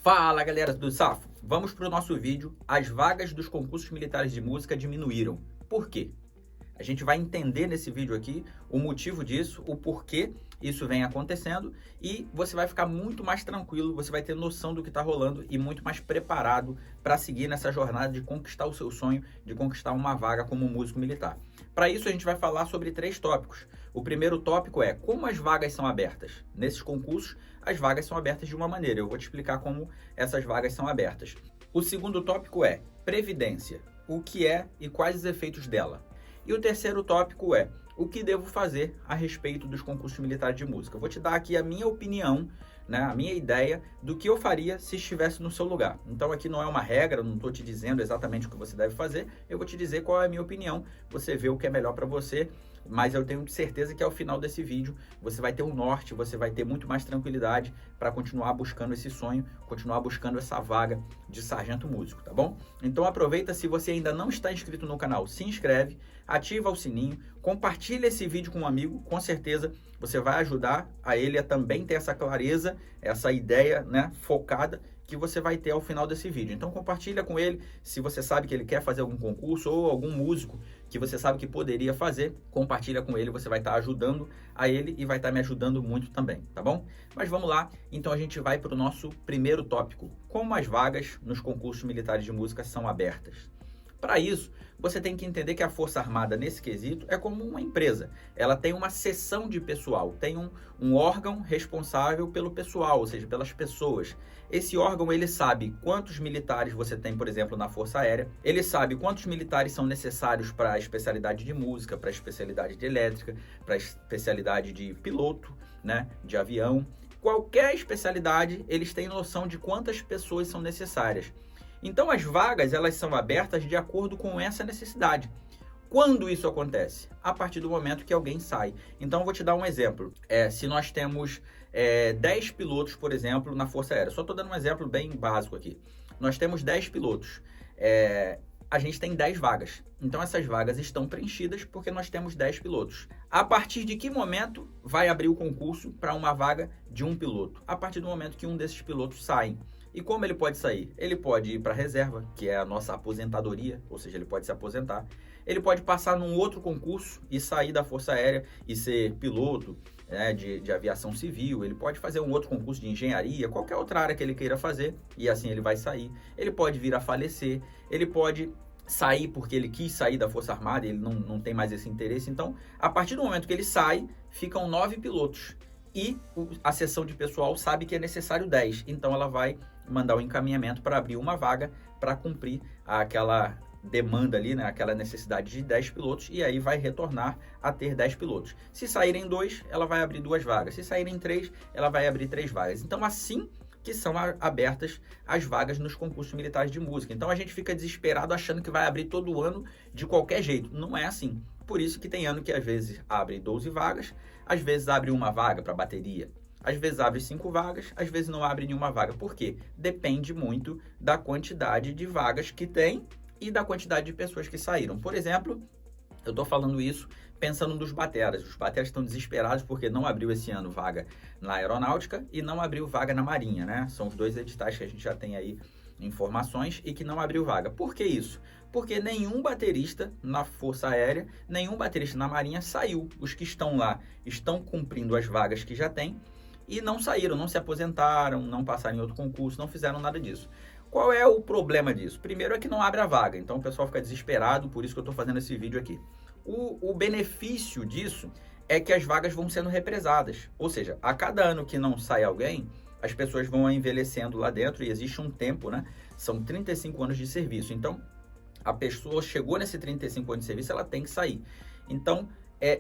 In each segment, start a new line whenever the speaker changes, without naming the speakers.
Fala galera do Safo, vamos para o nosso vídeo. As vagas dos concursos militares de música diminuíram. Por quê? A gente vai entender nesse vídeo aqui o motivo disso, o porquê isso vem acontecendo e você vai ficar muito mais tranquilo, você vai ter noção do que está rolando e muito mais preparado para seguir nessa jornada de conquistar o seu sonho, de conquistar uma vaga como músico militar. Para isso a gente vai falar sobre 3 tópicos. O primeiro tópico é como as vagas são abertas. Nesses concursos, as vagas são abertas de uma maneira. Eu vou te explicar como essas vagas são abertas. O segundo tópico é previdência. O que é e quais os efeitos dela. E o terceiro tópico é o que devo fazer a respeito dos concursos militares de música. Eu vou te dar aqui a minha opinião, né, a minha ideia do que eu faria se estivesse no seu lugar. Então aqui não é uma regra, não estou te dizendo exatamente o que você deve fazer, eu vou te dizer qual é a minha opinião, você vê o que é melhor para você, mas eu tenho certeza que ao final desse vídeo você vai ter um norte, você vai ter muito mais tranquilidade para continuar buscando esse sonho, continuar buscando essa vaga de sargento músico, tá bom? Então aproveita, se você ainda não está inscrito no canal, se inscreve, ativa o sininho, compartilha esse vídeo com um amigo, com certeza você vai ajudar a ele a também ter essa clareza, essa ideia, né, focada que você vai ter ao final desse vídeo. Então compartilha com ele, se você sabe que ele quer fazer algum concurso ou algum músico que você sabe que poderia fazer, compartilha com ele, você vai estar ajudando a ele e vai estar me ajudando muito também, tá bom? Mas vamos lá, então a gente vai para o nosso primeiro tópico, como as vagas nos concursos militares de música são abertas. Para isso, você tem que entender que a Força Armada, nesse quesito, é como uma empresa. Ela tem uma seção de pessoal, tem um órgão responsável pelo pessoal, ou seja, pelas pessoas. Esse órgão, ele sabe quantos militares você tem, por exemplo, na Força Aérea. Ele sabe quantos militares são necessários para a especialidade de música, para a especialidade de elétrica, para a especialidade de piloto, né, de avião. Qualquer especialidade, eles têm noção de quantas pessoas são necessárias. Então as vagas, elas são abertas de acordo com essa necessidade. Quando isso acontece? A partir do momento que alguém sai. Então eu vou te dar um exemplo. Se nós temos 10 pilotos, por exemplo, na Força Aérea. Só estou dando um exemplo bem básico aqui. Nós temos 10 pilotos. A gente tem 10 vagas. Então essas vagas estão preenchidas porque nós temos 10 pilotos. A partir de que momento vai abrir o concurso para uma vaga de um piloto? A partir do momento que um desses pilotos sai. E como ele pode sair? Ele pode ir para a reserva, que é a nossa aposentadoria, ou seja, ele pode se aposentar. Ele pode passar num outro concurso e sair da Força Aérea e ser piloto, né, de aviação civil. Ele pode fazer um outro concurso de engenharia, qualquer outra área que ele queira fazer, e assim ele vai sair. Ele pode vir a falecer, ele pode sair porque ele quis sair da Força Armada, ele não tem mais esse interesse. Então, a partir do momento que ele sai, ficam 9 pilotos. E a seção de pessoal sabe que é necessário 10, então ela vai mandar o encaminhamento para abrir uma vaga para cumprir aquela demanda ali, né, aquela necessidade de 10 pilotos, e aí vai retornar a ter 10 pilotos. Se saírem 2, ela vai abrir 2 vagas. Se saírem 3, ela vai abrir 3 vagas. Então assim que são abertas as vagas nos concursos militares de música. Então a gente fica desesperado achando que vai abrir todo ano de qualquer jeito. Não é assim. Por isso que tem ano que às vezes abre 12 vagas, às vezes abre uma vaga para bateria, às vezes abre 5 vagas, às vezes não abre nenhuma vaga. Por quê? Depende muito da quantidade de vagas que tem e da quantidade de pessoas que saíram. Por exemplo, eu estou falando isso pensando nos bateras. Os bateras estão desesperados porque não abriu esse ano vaga na aeronáutica e não abriu vaga na marinha, né? São os 2 editais que a gente já tem aí informações e que não abriu vaga. Por que isso? Porque nenhum baterista na Força Aérea, nenhum baterista na Marinha saiu. Os que estão lá estão cumprindo as vagas que já tem e não saíram, não se aposentaram, não passaram em outro concurso, não fizeram nada disso. Qual é o problema disso? Primeiro é que não abre a vaga, então o pessoal fica desesperado, por isso que eu estou fazendo esse vídeo aqui. O benefício disso é que as vagas vão sendo represadas, ou seja, a cada ano que não sai alguém, as pessoas vão envelhecendo lá dentro e existe um tempo, né? São 35 anos de serviço, então a pessoa chegou nesse 35 anos de serviço, ela tem que sair. Então,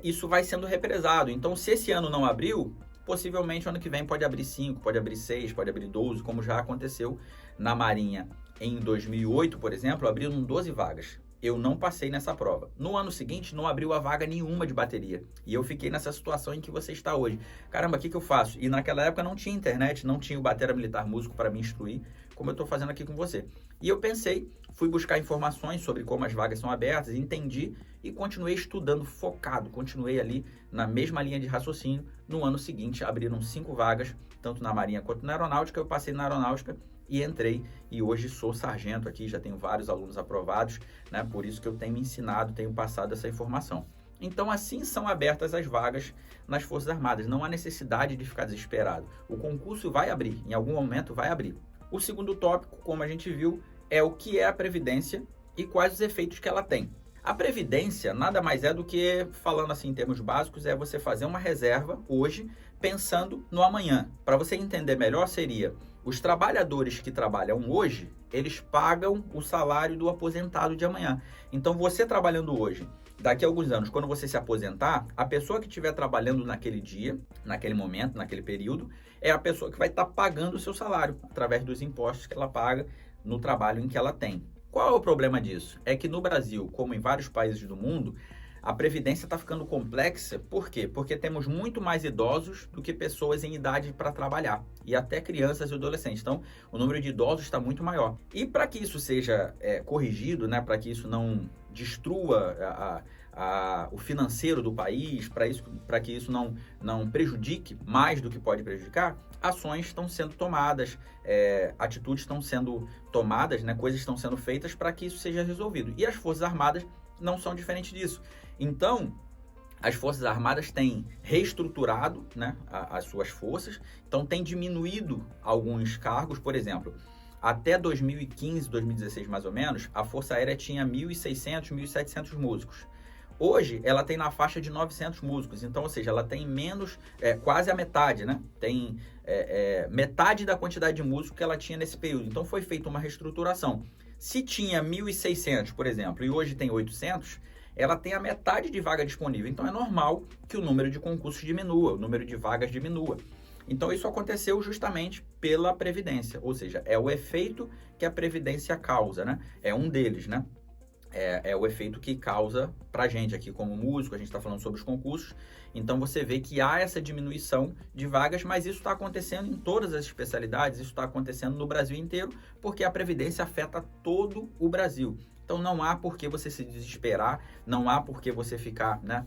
isso vai sendo represado. Então, se esse ano não abriu, possivelmente o ano que vem pode abrir 5, pode abrir 6, pode abrir 12, como já aconteceu na Marinha. Em 2008, por exemplo, abriram 12 vagas. Eu não passei nessa prova. No ano seguinte, não abriu a vaga nenhuma de bateria. E eu fiquei nessa situação em que você está hoje. Caramba, o que eu faço? E naquela época não tinha internet, não tinha o batera militar músico para me instruir, como eu estou fazendo aqui com você. E eu pensei, fui buscar informações sobre como as vagas são abertas, entendi e continuei estudando focado. Continuei ali na mesma linha de raciocínio. No ano seguinte, abriram 5 vagas tanto na Marinha quanto na Aeronáutica. Eu passei na Aeronáutica e entrei, e hoje sou sargento aqui, já tenho vários alunos aprovados, né? Por isso que eu tenho me ensinado, tenho passado essa informação. Então, assim são abertas as vagas nas Forças Armadas. Não há necessidade de ficar desesperado. O concurso vai abrir, em algum momento vai abrir. O segundo tópico, como a gente viu, é o que é a Previdência e quais os efeitos que ela tem. A Previdência nada mais é do que, falando assim em termos básicos, é você fazer uma reserva hoje, pensando no amanhã. Para você entender melhor, seria os trabalhadores que trabalham hoje, eles pagam o salário do aposentado de amanhã. Então, você trabalhando hoje, daqui a alguns anos, quando você se aposentar, a pessoa que estiver trabalhando naquele dia, naquele momento, naquele período, é a pessoa que vai estar pagando o seu salário, através dos impostos que ela paga no trabalho em que ela tem. Qual é o problema disso? É que no Brasil, como em vários países do mundo, a Previdência está ficando complexa. Por quê? Porque temos muito mais idosos do que pessoas em idade para trabalhar, e até crianças e adolescentes. Então, o número de idosos está muito maior. E para que isso seja corrigido, né, para que isso não destrua o financeiro do país, para que isso não prejudique mais do que pode prejudicar, ações estão sendo tomadas, atitudes estão sendo tomadas, né, coisas estão sendo feitas para que isso seja resolvido. E as Forças Armadas não são diferentes disso. Então, as Forças Armadas têm reestruturado, né, as suas forças, então tem diminuído alguns cargos. Por exemplo, até 2015, 2016 mais ou menos, a Força Aérea tinha 1.600, 1.700 músicos. Hoje, ela tem na faixa de 900 músicos, então, ou seja, ela tem menos, quase a metade, né? Tem metade da quantidade de músicos que ela tinha nesse período. Então, foi feita uma reestruturação. Se tinha 1.600, por exemplo, e hoje tem 800, ela tem a metade de vaga disponível. Então, é normal que o número de concursos diminua, o número de vagas diminua. Então, isso aconteceu justamente pela Previdência, ou seja, é o efeito que a Previdência causa, né? É um deles, né? É o efeito que causa pra gente aqui como músico. A gente está falando sobre os concursos, então você vê que há essa diminuição de vagas, mas isso está acontecendo em todas as especialidades, isso está acontecendo no Brasil inteiro, porque a Previdência afeta todo o Brasil. Então não há por que você se desesperar, não há por que você ficar, né,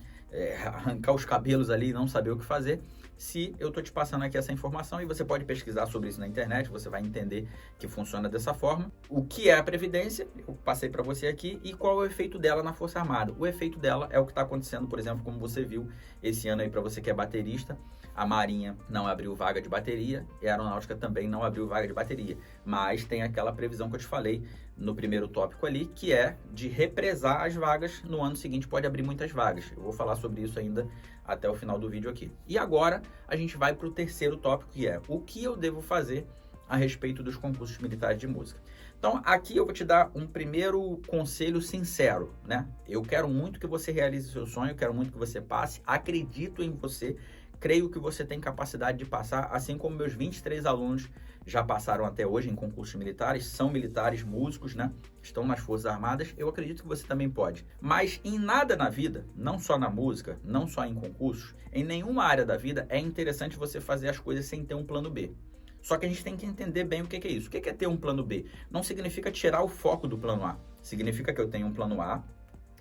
arrancar os cabelos ali e não saber o que fazer. Se eu estou te passando aqui essa informação, e você pode pesquisar sobre isso na internet, você vai entender que funciona dessa forma. O que é a Previdência, eu passei para você aqui, e qual é o efeito dela na Força Armada. O efeito dela é o que está acontecendo, por exemplo, como você viu esse ano aí, para você que é baterista, a Marinha não abriu vaga de bateria e a Aeronáutica também não abriu vaga de bateria, mas tem aquela previsão que eu te falei no primeiro tópico ali, que é de represar as vagas. No ano seguinte pode abrir muitas vagas. Eu vou falar sobre isso ainda até o final do vídeo aqui. E agora a gente vai para o terceiro tópico, que é o que eu devo fazer a respeito dos concursos militares de música. Então, aqui eu vou te dar um primeiro conselho sincero, né? Eu quero muito que você realize seu sonho, eu quero muito que você passe, acredito em você, creio que você tem capacidade de passar, assim como meus 23 alunos já passaram até hoje em concursos militares, são militares, músicos, né? Estão nas Forças Armadas, eu acredito que você também pode. Mas em nada na vida, não só na música, não só em concursos, em nenhuma área da vida é interessante você fazer as coisas sem ter um plano B. Só que a gente tem que entender bem o que é isso. O que é ter um plano B? Não significa tirar o foco do plano A. Significa que eu tenho um plano A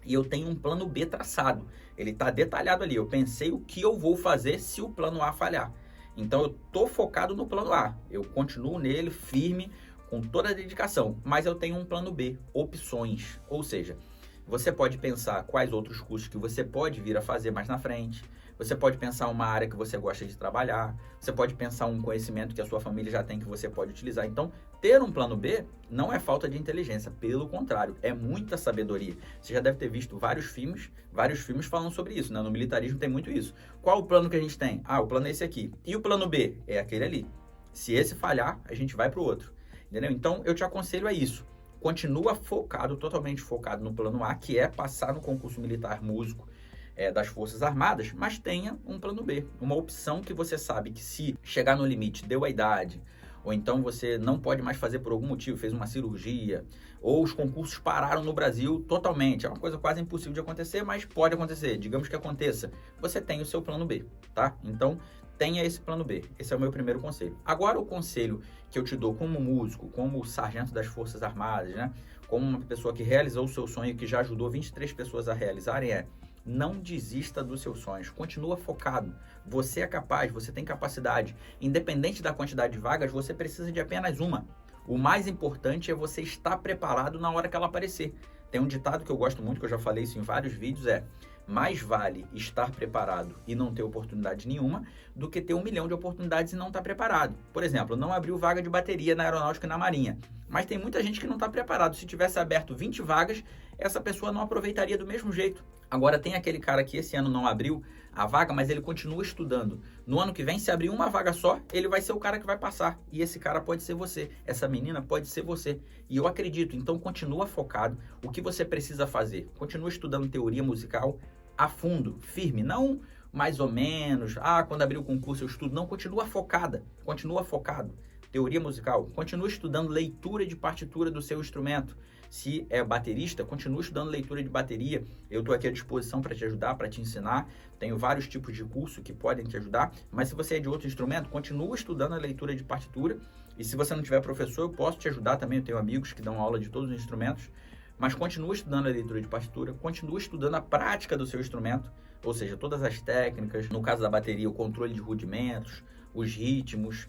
e eu tenho um plano B traçado. Ele está detalhado ali. Eu pensei o que eu vou fazer se o plano A falhar. Então, eu estou focado no plano A. Eu continuo nele firme, com toda a dedicação. Mas eu tenho um plano B, opções. Ou seja, você pode pensar quais outros cursos que você pode vir a fazer mais na frente. Você pode pensar uma área que você gosta de trabalhar. Você pode pensar um conhecimento que a sua família já tem que você pode utilizar. Então, ter um plano B não é falta de inteligência. Pelo contrário, é muita sabedoria. Você já deve ter visto vários filmes falando sobre isso, né? No militarismo tem muito isso. Qual o plano que a gente tem? Ah, o plano é esse aqui. E o plano B? É aquele ali. Se esse falhar, a gente vai para o outro. Entendeu? Então, eu te aconselho a isso. Continua focado, totalmente focado no plano A, que é passar no concurso militar músico das Forças Armadas, mas tenha um plano B, uma opção que você sabe que se chegar no limite, deu a idade, ou então você não pode mais fazer por algum motivo, fez uma cirurgia, ou os concursos pararam no Brasil totalmente, é uma coisa quase impossível de acontecer, mas pode acontecer, digamos que aconteça, você tem o seu plano B, tá? Então, tenha esse plano B, esse é o meu primeiro conselho. Agora, o conselho que eu te dou como músico, como sargento das Forças Armadas, né? Como uma pessoa que realizou o seu sonho, que já ajudou 23 pessoas a realizarem, Não desista dos seus sonhos, continua focado. Você é capaz, você tem capacidade. Independente da quantidade de vagas, você precisa de apenas uma. O mais importante é você estar preparado na hora que ela aparecer. Tem um ditado que eu gosto muito, que eu já falei isso em vários vídeos, mais vale estar preparado e não ter oportunidade nenhuma do que ter 1 milhão de oportunidades e não estar preparado. Por exemplo, não abriu vaga de bateria na aeronáutica e na marinha, mas tem muita gente que não está preparado. Se tivesse aberto 20 vagas, essa pessoa não aproveitaria do mesmo jeito. Agora tem aquele cara que esse ano não abriu a vaga, mas ele continua estudando. No ano que vem, se abrir uma vaga só, ele vai ser o cara que vai passar. E esse cara pode ser você. Essa menina pode ser você. E eu acredito. Então, continua focado. O que você precisa fazer? Continua estudando teoria musical a fundo, firme. Não mais ou menos. Quando abrir o concurso eu estudo. Não, continua focada. Continua focado. Teoria musical. Continua estudando leitura de partitura do seu instrumento. Se é baterista, continua estudando leitura de bateria. Eu estou aqui à disposição para te ajudar, para te ensinar. Tenho vários tipos de curso que podem te ajudar. Mas se você é de outro instrumento, continua estudando a leitura de partitura. E se você não tiver professor, eu posso te ajudar também. Eu tenho amigos que dão aula de todos os instrumentos. Mas continua estudando a leitura de partitura, continua estudando a prática do seu instrumento, ou seja, todas as técnicas, no caso da bateria, o controle de rudimentos, os ritmos,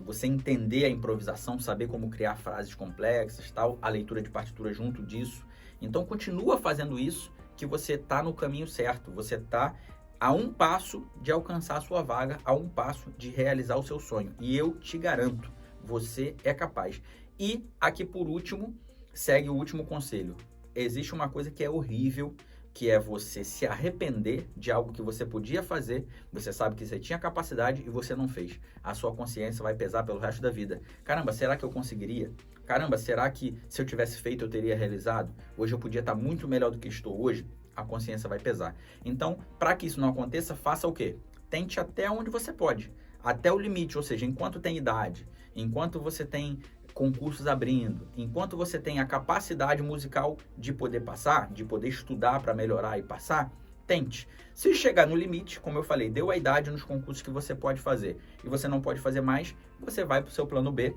você entender a improvisação, saber como criar frases complexas, tal, a leitura de partitura junto disso. Então, continua fazendo isso, que você está no caminho certo, você está a um passo de alcançar a sua vaga, a um passo de realizar o seu sonho. E eu te garanto, você é capaz. E aqui por último, segue o último conselho. Existe uma coisa que é horrível, que é você se arrepender de algo que você podia fazer, você sabe que você tinha capacidade e você não fez. A sua consciência vai pesar pelo resto da vida. Caramba, será que eu conseguiria? Caramba, será que se eu tivesse feito eu teria realizado? Hoje eu podia estar muito melhor do que estou hoje? A consciência vai pesar. Então, para que isso não aconteça, faça o quê? Tente até onde você pode. Até o limite, ou seja, enquanto tem idade, enquanto você tem concursos abrindo, enquanto você tem a capacidade musical de poder passar, de poder estudar para melhorar e passar, tente. Se chegar no limite, como eu falei, deu a idade nos concursos que você pode fazer e você não pode fazer mais, você vai para o seu plano B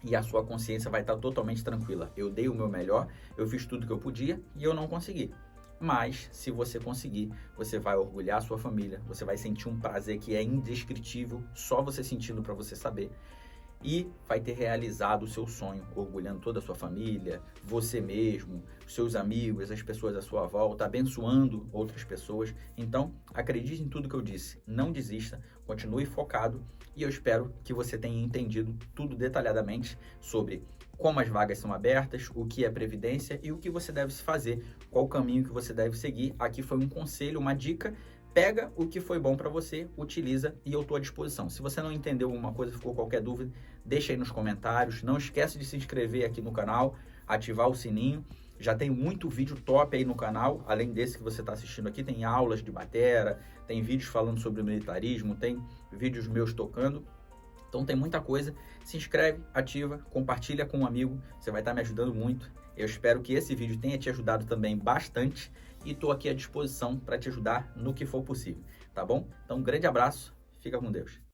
e a sua consciência vai estar totalmente tranquila. Eu dei o meu melhor, eu fiz tudo que eu podia e eu não consegui. Mas, se você conseguir, você vai orgulhar a sua família, você vai sentir um prazer que é indescritível, só você sentindo para você saber. E vai ter realizado o seu sonho, orgulhando toda a sua família, você mesmo, seus amigos, as pessoas à sua volta, abençoando outras pessoas. Então, acredite em tudo que eu disse, não desista, continue focado e eu espero que você tenha entendido tudo detalhadamente sobre como as vagas são abertas, o que é previdência e o que você deve fazer, qual o caminho que você deve seguir. Aqui foi um conselho, uma dica. Pega o que foi bom para você, utiliza e eu estou à disposição. Se você não entendeu alguma coisa, ficou qualquer dúvida, deixa aí nos comentários. Não esquece de se inscrever aqui no canal, ativar o sininho. Já tem muito vídeo top aí no canal, além desse que você está assistindo aqui, tem aulas de batera, tem vídeos falando sobre o militarismo, tem vídeos meus tocando. Então tem muita coisa. Se inscreve, ativa, compartilha com um amigo, você vai estar me ajudando muito. Eu espero que esse vídeo tenha te ajudado também bastante e estou aqui à disposição para te ajudar no que for possível, tá bom? Então um grande abraço, fica com Deus.